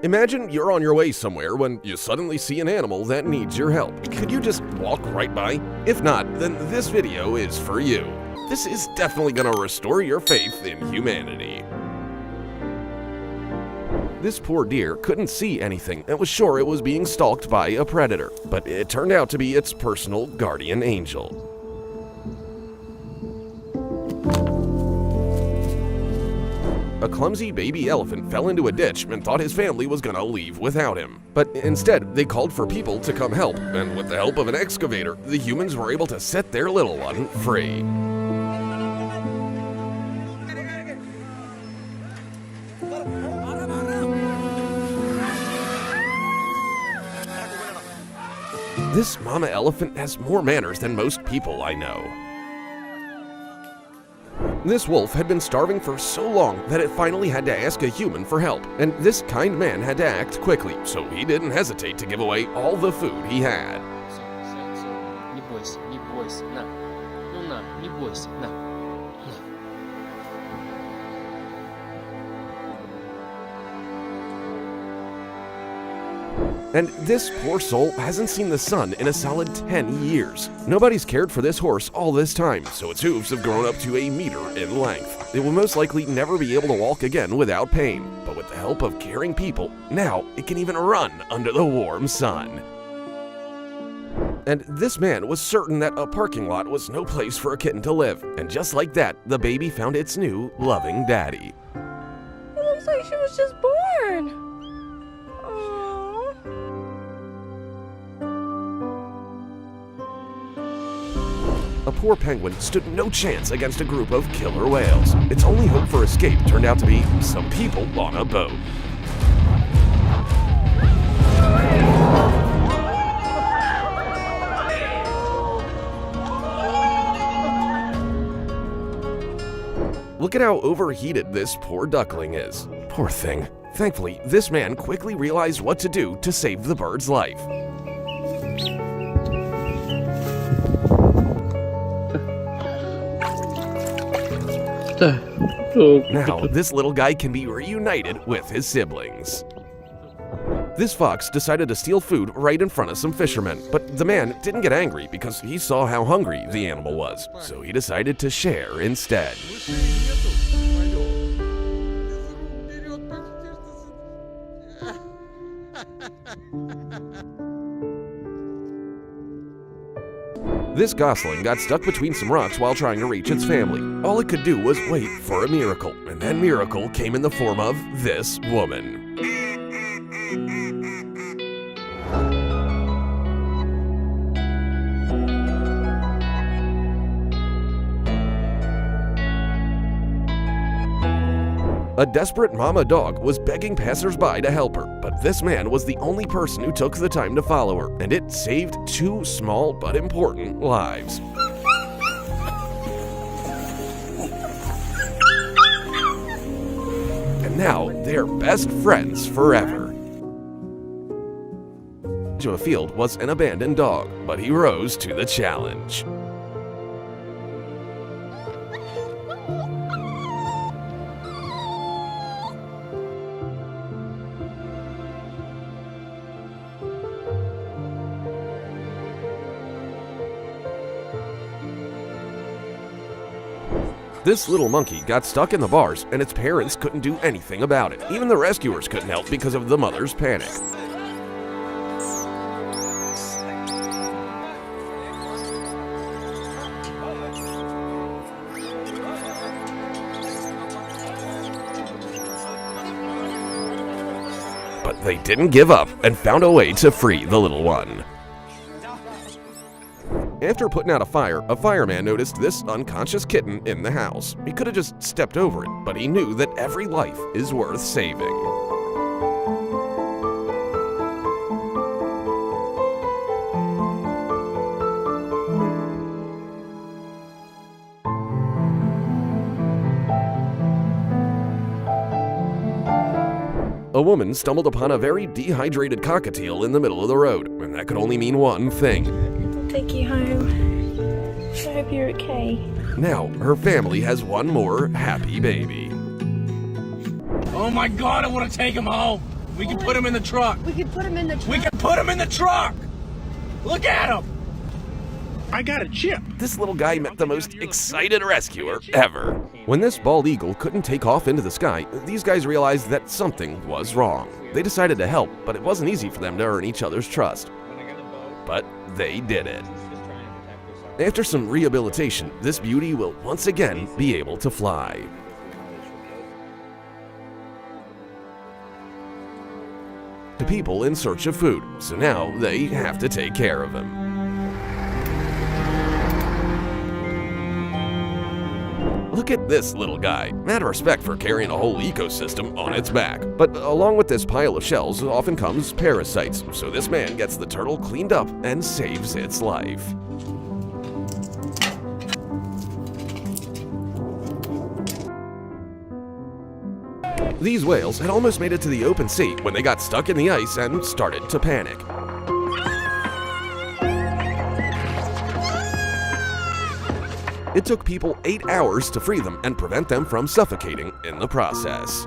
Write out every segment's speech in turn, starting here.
Imagine you're on your way somewhere when you suddenly see an animal that needs your help. Could you just walk right by? If not, then this video is for you. This is definitely gonna restore your faith in humanity. This poor deer couldn't see anything and was sure it was being stalked by a predator, but it turned out to be its personal guardian angel. A clumsy baby elephant fell into a ditch and thought his family was gonna leave without him. But instead, they called for people to come help, and with the help of an excavator, the humans were able to set their little one free. This mama elephant has more manners than most people I know. This wolf had been starving for so long that it finally had to ask a human for help, and this kind man had to act quickly, so he didn't hesitate to give away all the food he had. Не бойся, не бойся, на. Ну на, не бойся, на. And this poor soul hasn't seen the sun in a solid 10 years. Nobody's cared for this horse all this time, so its hooves have grown up to a meter in length. It will most likely never be able to walk again without pain, but with the help of caring people, now it can even run under the warm sun. And this man was certain that a parking lot was no place for a kitten to live, and just like that, the baby found its new, loving daddy. It looks like she was just born. A poor penguin stood no chance against a group of killer whales. Its only hope for escape turned out to be some people on a boat. Look at how overheated this poor duckling is. Poor thing. Thankfully, this man quickly realized what to do to save the bird's life. Now, this little guy can be reunited with his siblings. This fox decided to steal food right in front of some fishermen, but the man didn't get angry because he saw how hungry the animal was, so he decided to share instead. This gosling got stuck between some rocks while trying to reach its family. All it could do was wait for a miracle, and that miracle came in the form of this woman. A desperate mama dog was begging passersby to help her, but this man was the only person who took the time to follow her, and it saved 2 small but important lives. And now they're best friends forever. Joe Field was an abandoned dog, but he rose to the challenge. This little monkey got stuck in the bars, and its parents couldn't do anything about it. Even the rescuers couldn't help because of the mother's panic. But they didn't give up and found a way to free the little one. After putting out a fireman noticed this unconscious kitten in the house. He could have just stepped over it, but he knew that every life is worth saving. A woman stumbled upon a very dehydrated cockatiel in the middle of the road, and that could only mean one thing. I'll take you home. I hope you're okay. Now, her family has one more happy baby. Oh my God, I want to take him home. We can put him in the truck. We can put him in the truck. We can put him in the truck. Look at him. I got a chip. This little guy met the most excited rescuer ever. When this bald eagle couldn't take off into the sky, these guys realized that something was wrong. They decided to help, but it wasn't easy for them to earn each other's trust. But they did it. After some rehabilitation, this beauty will once again be able to fly. The people in search of food, so now they have to take care of him. Look at this little guy. Mad respect for carrying a whole ecosystem on its back. But along with this pile of shells often comes parasites, so this man gets the turtle cleaned up and saves its life. These whales had almost made it to the open sea when they got stuck in the ice and started to panic. It took people 8 hours to free them and prevent them from suffocating in the process.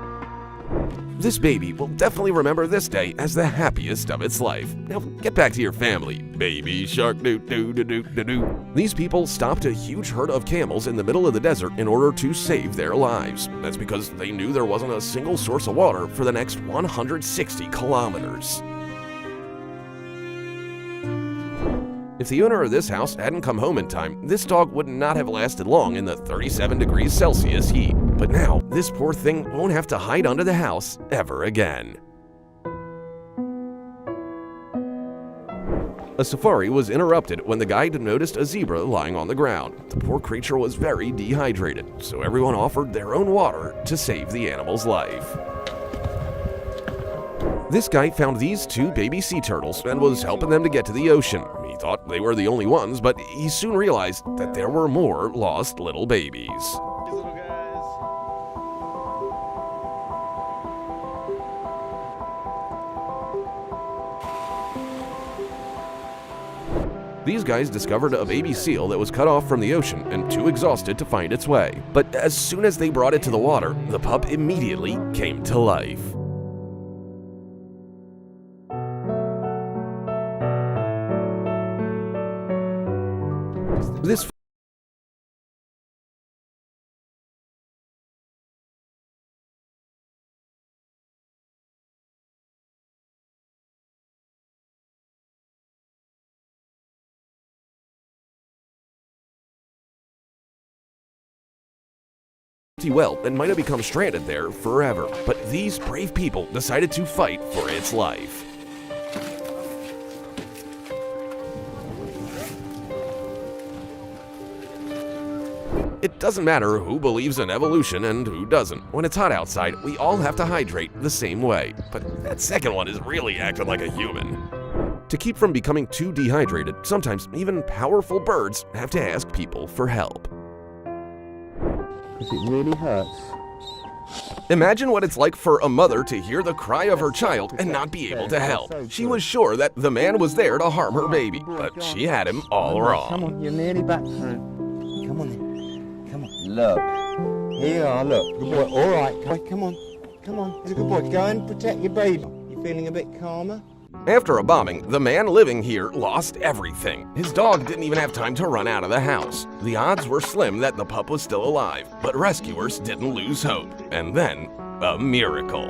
This baby will definitely remember this day as the happiest of its life. Now get back to your family, baby shark doo doo doo doo doo doo. These people stopped a huge herd of camels in the middle of the desert in order to save their lives. That's because they knew there wasn't a single source of water for the next 160 kilometers. If the owner of this house hadn't come home in time, this dog would not have lasted long in the 37 degrees Celsius heat. But now, this poor thing won't have to hide under the house ever again. A safari was interrupted when the guide noticed a zebra lying on the ground. The poor creature was very dehydrated, so everyone offered their own water to save the animal's life. This guy found these 2 baby sea turtles and was helping them to get to the ocean. He thought they were the only ones, but he soon realized that there were more lost little babies. These guys discovered a baby seal that was cut off from the ocean and too exhausted to find its way. But as soon as they brought it to the water, the pup immediately came to life. Well, and might have become stranded there forever. But these brave people decided to fight for its life. It doesn't matter who believes in evolution and who doesn't. When it's hot outside, we all have to hydrate the same way. But that second one is really acting like a human. To keep from becoming too dehydrated, sometimes even powerful birds have to ask people for help. Because it really hurts. Imagine what it's like for a mother to hear the cry of her child and not be able to help. She was sure that the man was there to harm her baby, but she had him all wrong. Come on, you're nearly back through. Come on then. Come on. Look. Here you are, look. Good boy. All right. Come on. Come on. You're a good boy. Go and protect your baby. You feeling a bit calmer? After a bombing, the man living here lost everything. His dog didn't even have time to run out of the house. The odds were slim that the pup was still alive, but rescuers didn't lose hope. And then, a miracle.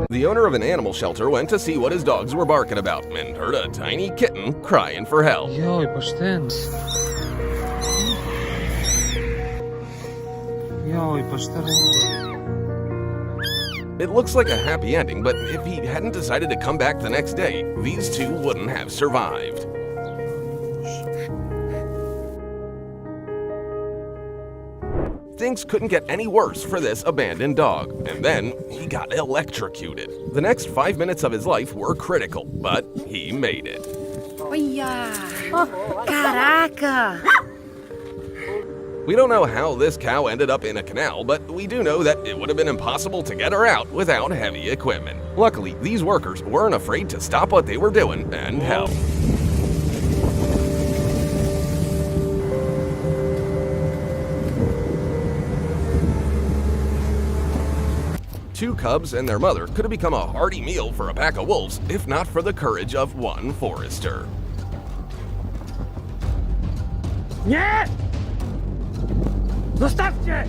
The owner of an animal shelter went to see what his dogs were barking about and heard a tiny kitten crying for help. Joj, pošteno. Joj, pa šta radi? It looks like a happy ending, but if he hadn't decided to come back the next day, these two wouldn't have survived. Things couldn't get any worse for this abandoned dog, and then he got electrocuted. The next 5 minutes of his life were critical, but he made it. Olha! Caraca! We don't know how this cow ended up in a canal, but we do know that it would have been impossible to get her out without heavy equipment. Luckily, these workers weren't afraid to stop what they were doing and help. Two cubs and their mother could have become a hearty meal for a pack of wolves if not for the courage of one forester. Nie! Zostawcie!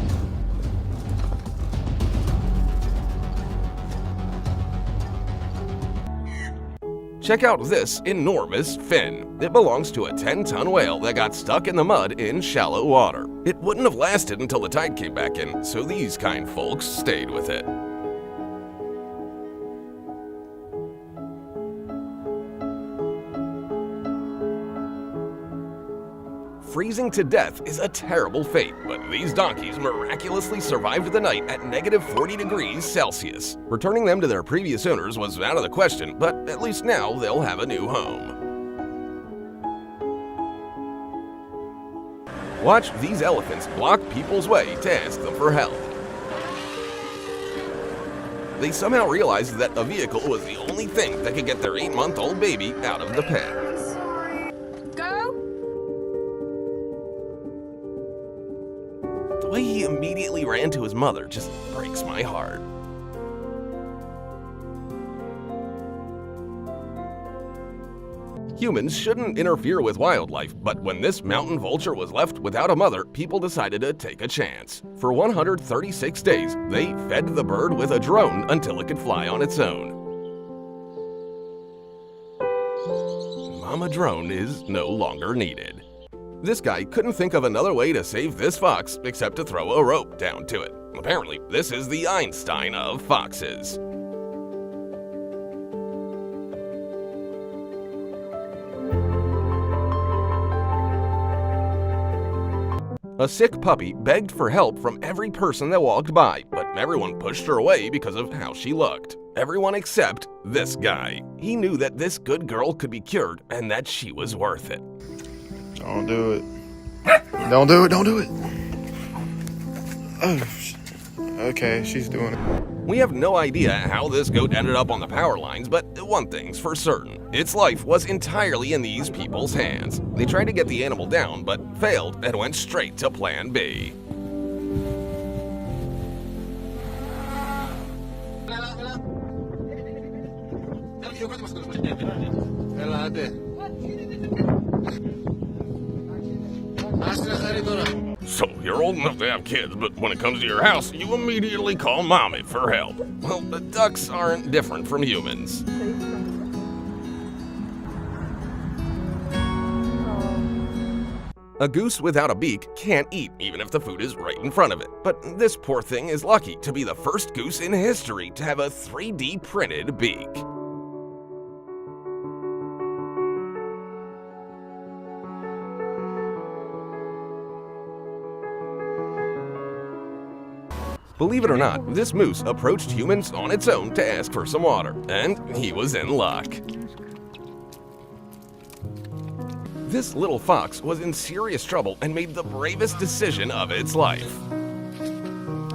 Check out this enormous fin. It belongs to a 10-ton whale that got stuck in the mud in shallow water. It wouldn't have lasted until the tide came back in, so these kind folks stayed with it. Freezing to death is a terrible fate, but these donkeys miraculously survived the night at -40 degrees Celsius. Returning them to their previous owners was out of the question, but at least now they'll have a new home. Watch these elephants block people's way to ask them for help. They somehow realized that a vehicle was the only thing that could get their 8-month-old baby out of the pen. The way he immediately ran to his mother just breaks my heart. Humans shouldn't interfere with wildlife, but when this mountain vulture was left without a mother, people decided to take a chance. For 136 days, they fed the bird with a drone until it could fly on its own. Mama Drone is no longer needed. This guy couldn't think of another way to save this fox except to throw a rope down to it. Apparently, this is the Einstein of foxes. A sick puppy begged for help from every person that walked by, but everyone pushed her away because of how she looked. Everyone except this guy. He knew that this good girl could be cured and that she was worth it. Don't do it. Don't do it, don't do it. Oh, okay, she's doing it. We have no idea how this goat ended up on the power lines, but one thing's for certain. Its life was entirely in these people's hands. They tried to get the animal down, but failed and went straight to Plan B. So, you're old enough to have kids, but when it comes to your house, you immediately call mommy for help. Well, the ducks aren't different from humans. A goose without a beak can't eat, even if the food is right in front of it. But this poor thing is lucky to be the first goose in history to have a 3D printed beak. Believe it or not, this moose approached humans on its own to ask for some water, and he was in luck. This little fox was in serious trouble and made the bravest decision of its life.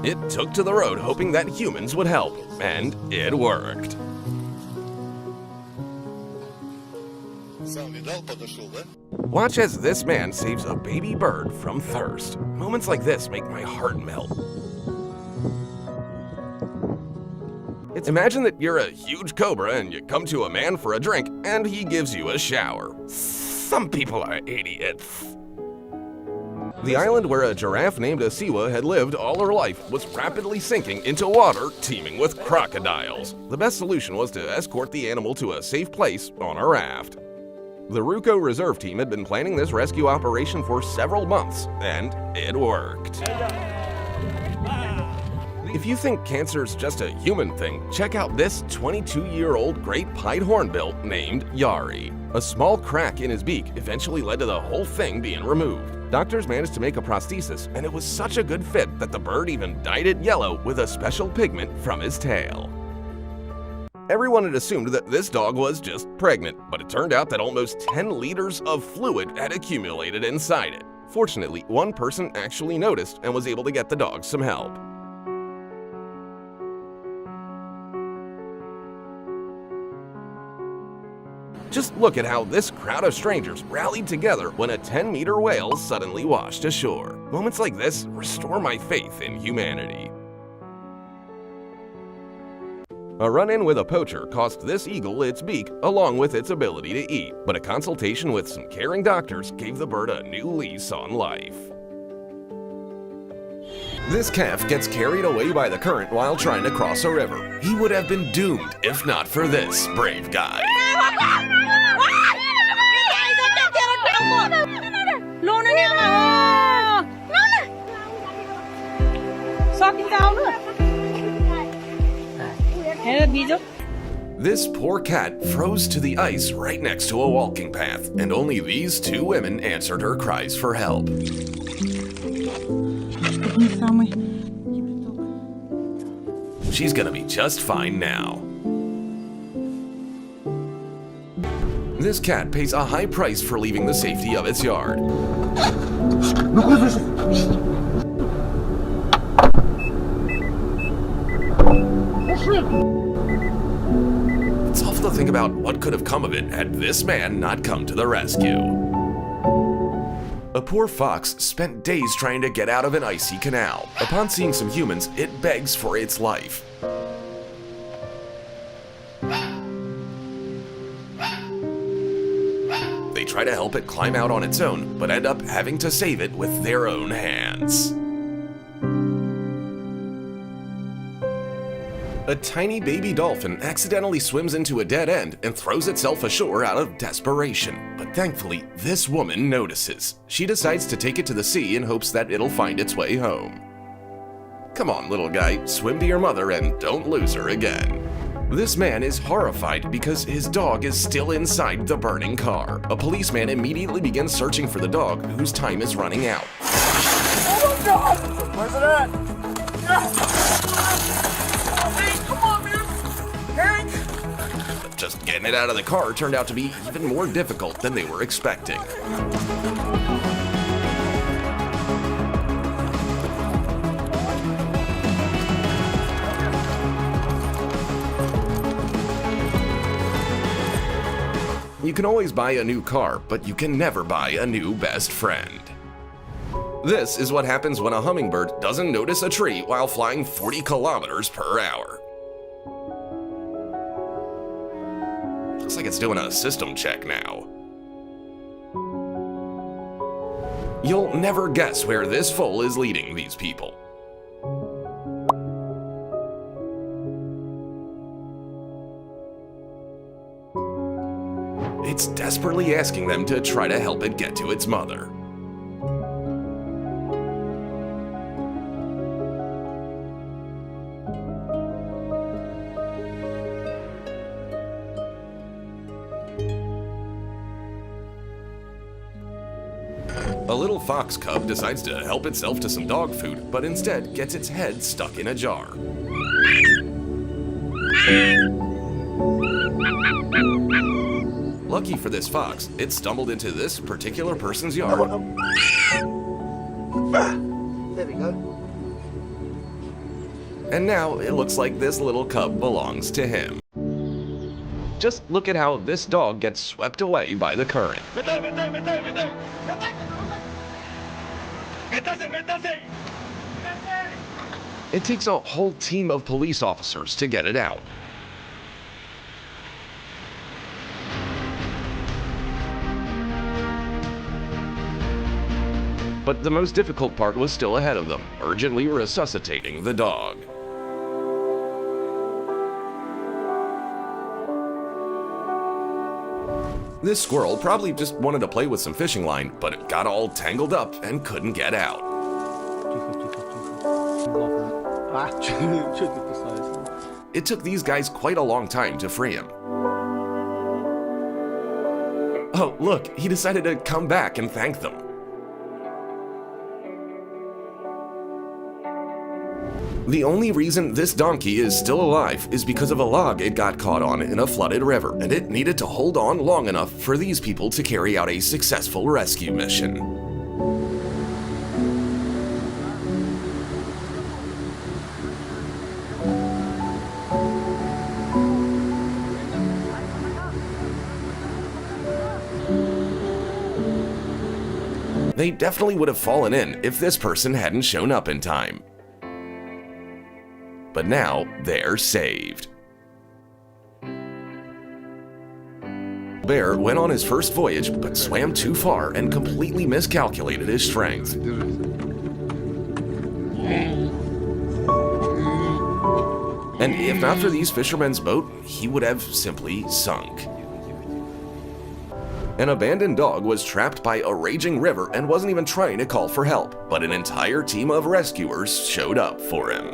It took to the road hoping that humans would help, and it worked. Watch as this man saves a baby bird from thirst. Moments like this make my heart melt. Imagine that you're a huge cobra and you come to a man for a drink and he gives you a shower. Some people are idiots. The island where a giraffe named Asiwa had lived all her life was rapidly sinking into water teeming with crocodiles. The best solution was to escort the animal to a safe place on a raft. The Ruko reserve team had been planning this rescue operation for several months, and it worked. If you think cancer's just a human thing, check out this 22-year-old great pied hornbill named Yari. A small crack in his beak eventually led to the whole thing being removed. Doctors managed to make a prosthesis, and it was such a good fit that the bird even dyed it yellow with a special pigment from his tail. Everyone had assumed that this dog was just pregnant, but it turned out that almost 10 liters of fluid had accumulated inside it. Fortunately, one person actually noticed and was able to get the dog some help. Just look at how this crowd of strangers rallied together when a 10-meter whale suddenly washed ashore. Moments like this restore my faith in humanity. A run-in with a poacher cost this eagle its beak along with its ability to eat, but a consultation with some caring doctors gave the bird a new lease on life. This calf gets carried away by the current while trying to cross a river. He would have been doomed if not for this brave guy. This poor cat froze to the ice right next to a walking path, and only these two women answered her cries for help. She's gonna be just fine now. This cat pays a high price for leaving the safety of its yard. It's awful to think about what could have come of it had this man not come to the rescue. A poor fox spent days trying to get out of an icy canal. Upon seeing some humans, it begs for its life. They try to help it climb out on its own, but end up having to save it with their own hands. A tiny baby dolphin accidentally swims into a dead end and throws itself ashore out of desperation. But thankfully, this woman notices. She decides to take it to the sea in hopes that it'll find its way home. Come on, little guy, swim to your mother and don't lose her again. This man is horrified because his dog is still inside the burning car. A policeman immediately begins searching for the dog, whose time is running out. Oh my God! Where's it at? Hey, come on, man! Hank! But just getting it out of the car turned out to be even more difficult than they were expecting. You can always buy a new car, but you can never buy a new best friend. This is what happens when a hummingbird doesn't notice a tree while flying 40 kilometers per hour. Looks like it's doing a system check now. You'll never guess where this foal is leading these people. It's desperately asking them to try to help it get to its mother. A little fox cub decides to help itself to some dog food, but instead gets its head stuck in a jar. Lucky for this fox, it stumbled into this particular person's yard. There we go. And now it looks like this little cub belongs to him. Just look at how this dog gets swept away by the current. It takes a whole team of police officers to get it out. But the most difficult part was still ahead of them, urgently resuscitating the dog. This squirrel probably just wanted to play with some fishing line, but it got all tangled up and couldn't get out. It took these guys quite a long time to free him. Oh, look, he decided to come back and thank them. The only reason this donkey is still alive is because of a log it got caught on in a flooded river, and it needed to hold on long enough for these people to carry out a successful rescue mission. They definitely would have fallen in if this person hadn't shown up in time. But now they're saved. Bear went on his first voyage but swam too far and completely miscalculated his strength. And if not for these fishermen's boat, he would have simply sunk. An abandoned dog was trapped by a raging river and wasn't even trying to call for help, but an entire team of rescuers showed up for him.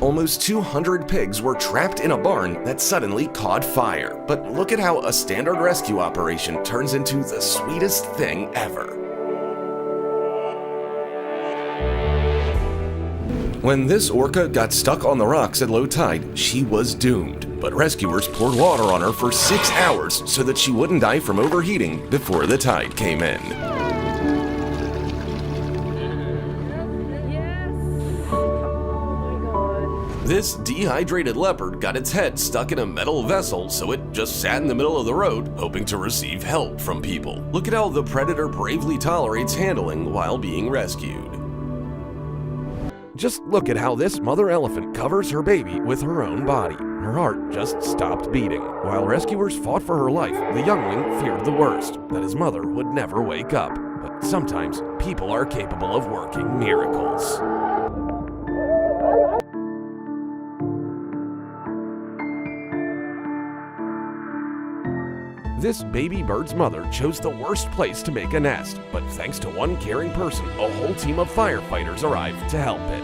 Almost 200 pigs were trapped in a barn that suddenly caught fire. But look at how a standard rescue operation turns into the sweetest thing ever. When this orca got stuck on the rocks at low tide, she was doomed. But rescuers poured water on her for 6 hours so that she wouldn't die from overheating before the tide came in. This dehydrated leopard got its head stuck in a metal vessel, so it just sat in the middle of the road, hoping to receive help from people. Look at how the predator bravely tolerates handling while being rescued. Just look at how this mother elephant covers her baby with her own body. Her heart just stopped beating. While rescuers fought for her life, the youngling feared the worst, that his mother would never wake up. But sometimes, people are capable of working miracles. This baby bird's mother chose the worst place to make a nest, but thanks to one caring person, a whole team of firefighters arrived to help it.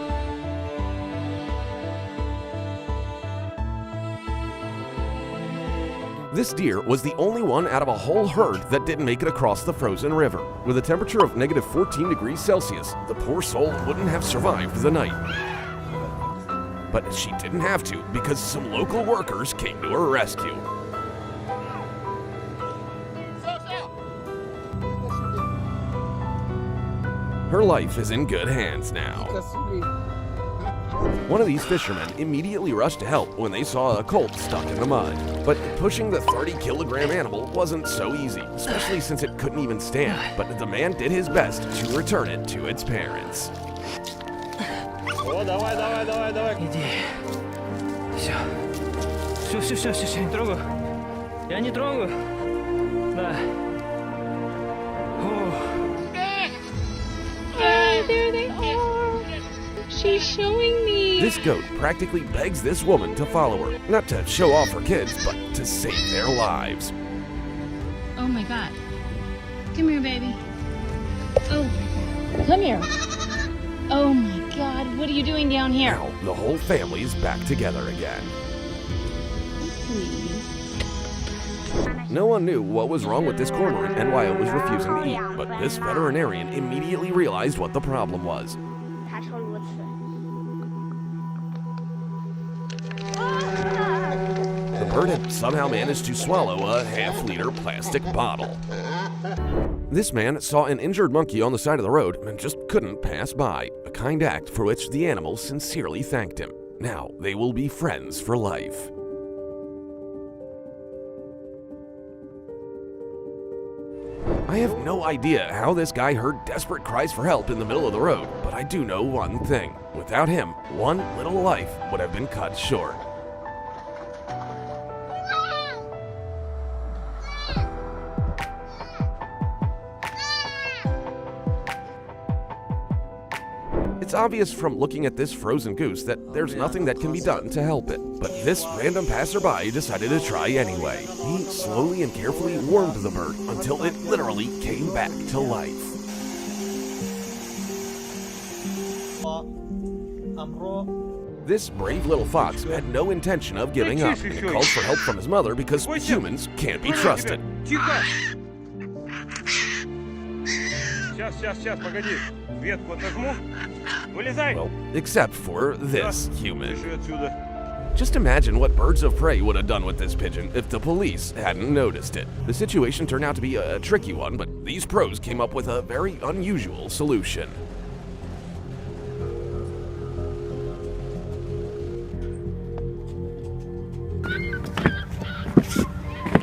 This deer was the only one out of a whole herd that didn't make it across the frozen river. With a temperature of negative 14 degrees Celsius, the poor soul wouldn't have survived the night. But she didn't have to, because some local workers came to her rescue. Her life is in good hands now. One of these fishermen immediately rushed to help when they saw a colt stuck in the mud. But pushing the 30-kilogram animal wasn't so easy, especially since it couldn't even stand. But the man did his best to return it to its parents. О, давай, давай, давай, давай. Иди. Все, не трогаю. Я не трогаю. Да. There they are. She's showing me. This goat practically begs this woman to follow her, not to show off her kids, but to save their lives. Oh my God. Come here, baby. Oh, come here. Oh my God, what are you doing down here? Now, the whole family's back together again. Please. No one knew what was wrong with this cormorant and why it was refusing to eat, but this veterinarian immediately realized what the problem was. The bird had somehow managed to swallow a half-liter plastic bottle. This man saw an injured monkey on the side of the road and just couldn't pass by, a kind act for which the animal sincerely thanked him. Now they will be friends for life. I have no idea how this guy heard desperate cries for help in the middle of the road, but I do know one thing. Without him, one little life would have been cut short. It's obvious from looking at this frozen goose that there's nothing that can be done to help it. But this random passerby decided to try anyway. He slowly and carefully warmed the bird until it literally came back to life. This brave little fox had no intention of giving up, and called for help from his mother because humans can't be trusted. Сейчас, погоди. Ветку отожму. Вылезай. Well, except for this human. Пиши отсюда. Just imagine what birds of prey would have done with this pigeon if the police hadn't noticed it. The situation turned out to be a tricky one, but these pros came up with a very unusual solution.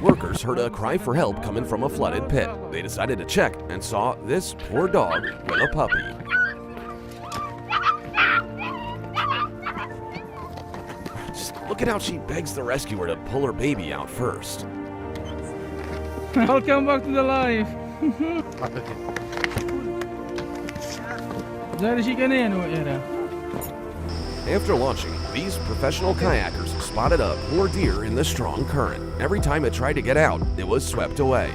Workers kayakers heard a cry for help coming from a flooded pit. They decided to check and saw this poor dog with a puppy. Just look at how she begs the rescuer to pull her baby out first. Welcome back to the life. Daar zie ik een in hoor. After launching, these professional kayakers spotted a poor deer in the strong current. Every time it tried to get out, it was swept away.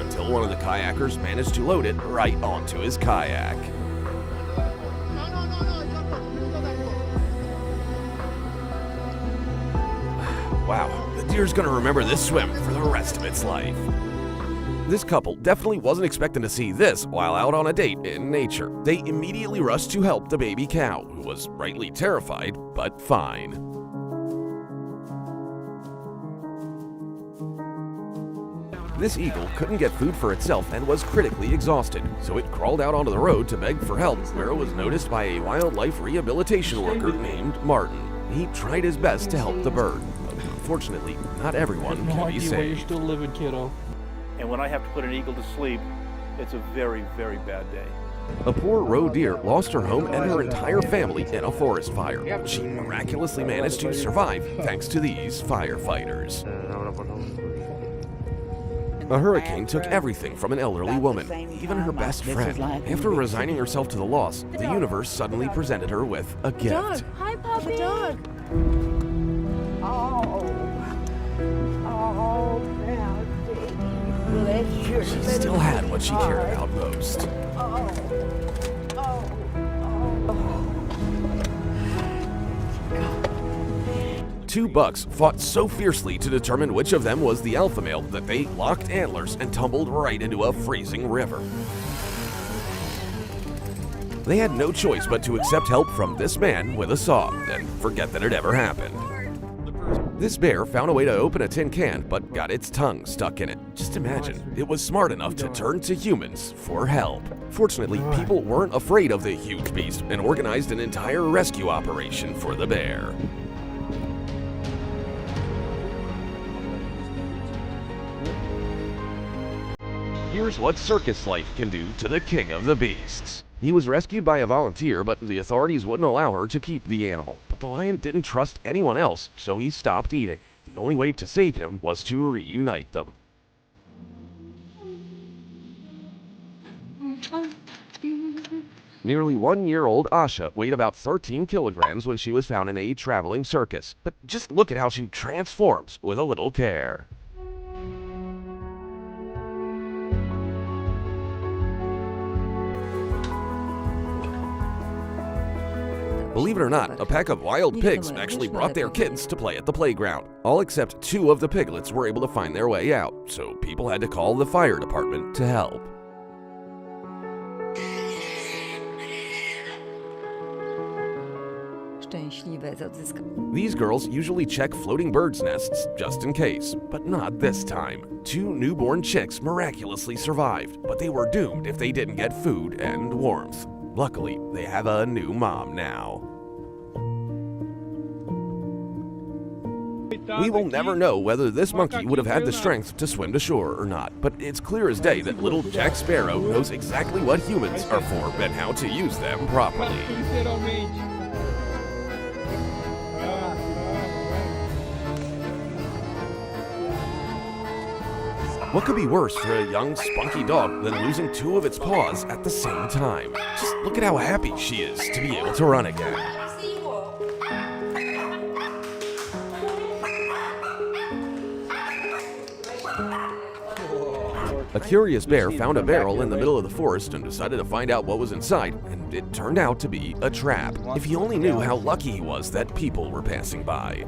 Until one of the kayakers managed to load it right onto his kayak. Wow, the deer's gonna remember this swim for the rest of its life. This couple definitely wasn't expecting to see this while out on a date in nature. They immediately rushed to help the baby cow, who was rightly terrified, but fine. This eagle couldn't get food for itself and was critically exhausted, so it crawled out onto the road to beg for help, where it was noticed by a wildlife rehabilitation worker named Martin. He tried his best to help the bird. Unfortunately, not everyone can be saved. You're still living, kiddo. And when I have to put an eagle to sleep, it's a very, very bad day. A poor roe deer lost her home and her entire family in a forest fire. She miraculously managed to survive thanks to these firefighters. A hurricane took everything from an elderly woman, even her best friend. After resigning herself to the loss, the universe suddenly presented her with a gift. Hi, puppy. Dog. She still had what she cared about most. Two bucks fought so fiercely to determine which of them was the alpha male that they locked antlers and tumbled right into a freezing river. They had no choice but to accept help from this man with a saw and forget that it ever happened. This bear found a way to open a tin can, but got its tongue stuck in it. Just imagine, it was smart enough to turn to humans for help. Fortunately, people weren't afraid of the huge beast and organized an entire rescue operation for the bear. Here's what circus life can do to the king of the beasts. He was rescued by a volunteer, but the authorities wouldn't allow her to keep the animal. But the lion didn't trust anyone else, so he stopped eating. The only way to save him was to reunite them. Nearly 1-year-old Asha weighed about 13 kilograms when she was found in a traveling circus. But just look at how she transforms with a little care. Believe it or not, a pack of wild pigs actually brought their kids to play at the playground. All except 2 of the piglets were able to find their way out, so people had to call the fire department to help. These girls usually check floating birds' nests just in case, but not this time. 2 newborn chicks miraculously survived, but they were doomed if they didn't get food and warmth. Luckily, they have a new mom now. We will never know whether this monkey would have had the strength to swim to shore or not, but it's clear as day that little Jack Sparrow knows exactly what humans are for and how to use them properly. What could be worse for a young, spunky dog than losing 2 of its paws at the same time? Just look at how happy she is to be able to run again. A curious bear found a barrel in the middle of the forest and decided to find out what was inside, and it turned out to be a trap. If he only knew how lucky he was that people were passing by.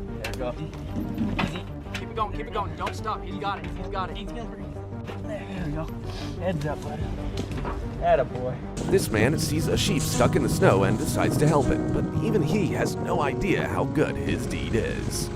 Keep it going. Don't stop. He's got it. There you go. Heads up, buddy. Attaboy. This man sees a sheep stuck in the snow and decides to help it, but even he has no idea how good his deed is.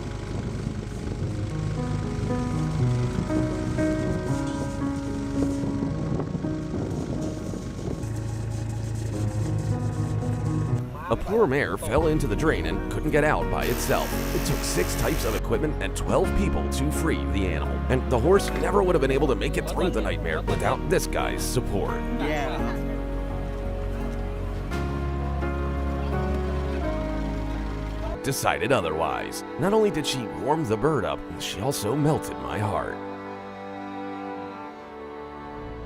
A poor mare fell into the drain and couldn't get out by itself. It took 6 types of equipment and 12 people to free the animal. And the horse never would have been able to make it through the nightmare without this guy's support. Decided otherwise. Not only did she warm the bird up, she also melted my heart.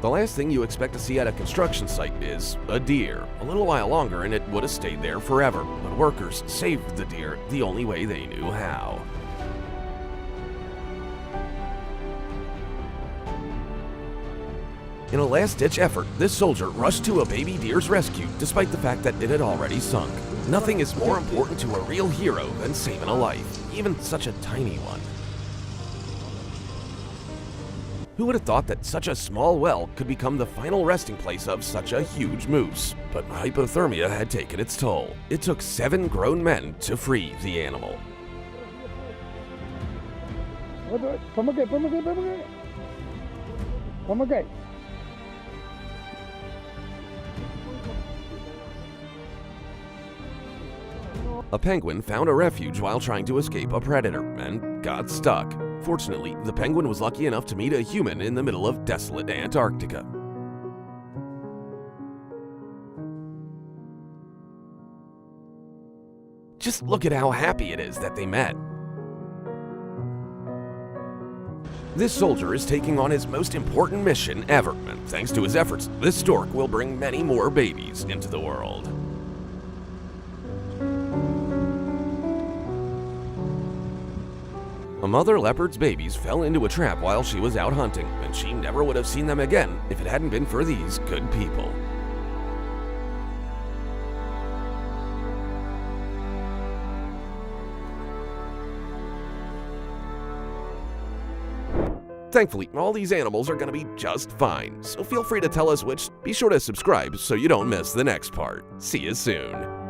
The last thing you expect to see at a construction site is a deer. A little while longer and it would have stayed there forever, but workers saved the deer the only way they knew how. In a last-ditch effort, this soldier rushed to a baby deer's rescue despite the fact that it had already sunk. Nothing is more important to a real hero than saving a life, even such a tiny one. Who would have thought that such a small well could become the final resting place of such a huge moose? But hypothermia had taken its toll. It took 7 grown men to free the animal. A penguin found a refuge while trying to escape a predator and got stuck. Fortunately, the penguin was lucky enough to meet a human in the middle of desolate Antarctica. Just look at how happy it is that they met. This soldier is taking on his most important mission ever, and thanks to his efforts, this stork will bring many more babies into the world. A mother leopard's babies fell into a trap while she was out hunting, and she never would have seen them again if it hadn't been for these good people. Thankfully, all these animals are going to be just fine, so feel free to tell us which. Be sure to subscribe so you don't miss the next part. See you soon.